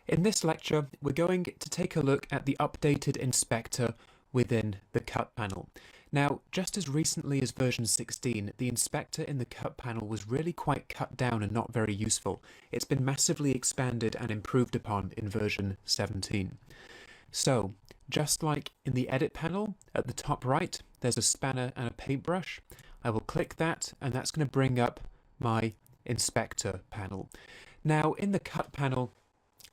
In this lecture, we're going to take a look at the updated inspector within the cut panel. Now, just as recently as version 16, the inspector in the cut panel was really quite cut down and not very useful. It's been massively expanded and improved upon in version 17. So, just like in the edit panel, at the top right, there's a spanner and a paintbrush. I will click that, and that's going to bring up my inspector panel. Now, in the cut panel,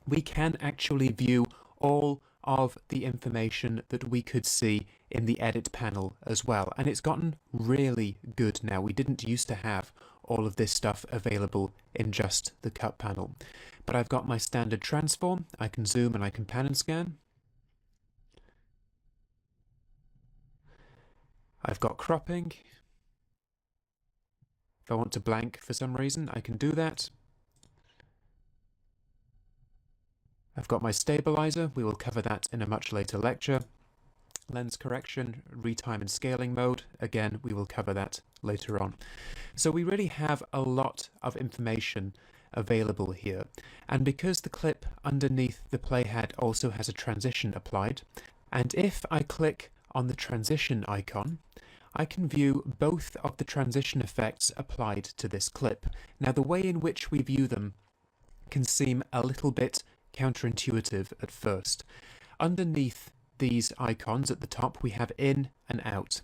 we can actually view all of the information that we could see in the edit panel as well. And it's gotten really good now. We didn't used to have all of this stuff available in just the cut panel. But I've got my standard transform. I can zoom and I can pan and scan. I've got cropping. If I want to blank for some reason, I can do that. I've got my stabilizer. We will cover that in a much later lecture. Lens correction, retime and scaling mode. Again, we will cover that later on. So we really have a lot of information available here. And because the clip underneath the playhead also has a transition applied, and if I click on the transition icon, I can view both of the transition effects applied to this clip. Now, the way in which we view them can seem a little bit counterintuitive at first. Underneath these icons at the top, we have in and out.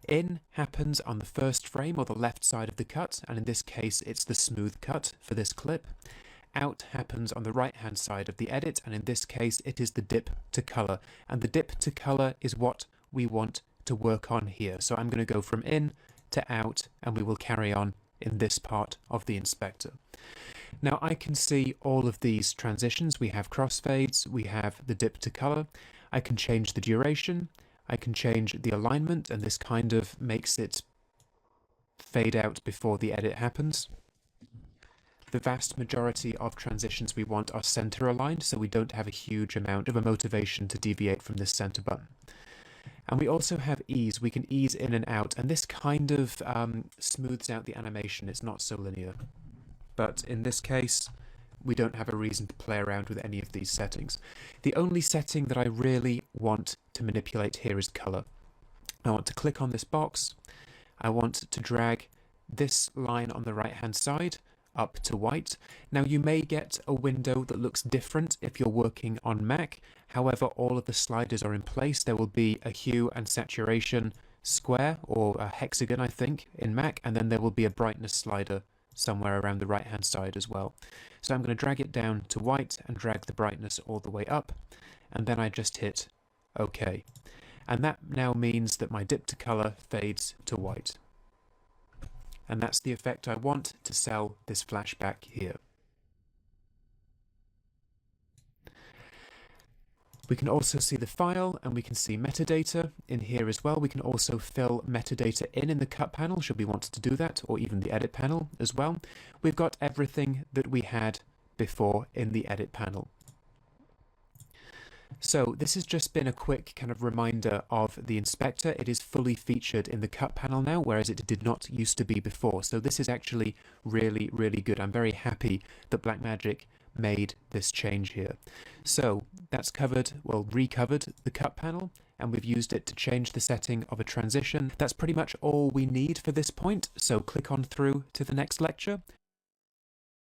In happens on the first frame or the left side of the cut, and in this case it's the smooth cut for this clip. Out happens on the right hand side of the edit, and in this case it is the dip to color, and the dip to color is what we want to work on here. So I'm going to go from in to out, and we will carry on in this part of the inspector. Now I can see all of these transitions. We have crossfades, we have the dip to color. I can change the duration, I can change the alignment, and this kind of makes it fade out before the edit happens. The vast majority of transitions we want are center aligned, so we don't have a huge amount of a motivation to deviate from this center button. And we also have ease. We can ease in and out, and this kind of smooths out the animation. It's not so linear. But in this case, we don't have a reason to play around with any of these settings. The only setting that I really want to manipulate here is color. I want to click on this box. I want to drag this line on the right hand side up to white. Now you may get a window that looks different if you're working on Mac. However, all of the sliders are in place. There will be a hue and saturation square, or a hexagon I think, in Mac, and then there will be a brightness slider somewhere around the right hand side as well. So I'm going to drag it down to white and drag the brightness all the way up, and then I just hit OK. And that now means that my dip to color fades to white. And that's the effect I want to sell this flashback here. We can also see the file, and we can see metadata in here as well. We can also fill metadata in the cut panel should we want to do that, or even the edit panel as well. We've got everything that we had before in the edit panel. So this has just been a quick kind of reminder of the inspector. It is fully featured in the cut panel now, whereas it did not used to be before. So this is actually really, really good. I'm very happy that Blackmagic made this change here. So that's covered, well, recovered the cut panel, and we've used it to change the setting of a transition. That's pretty much all we need for this point. So click on through to the next lecture,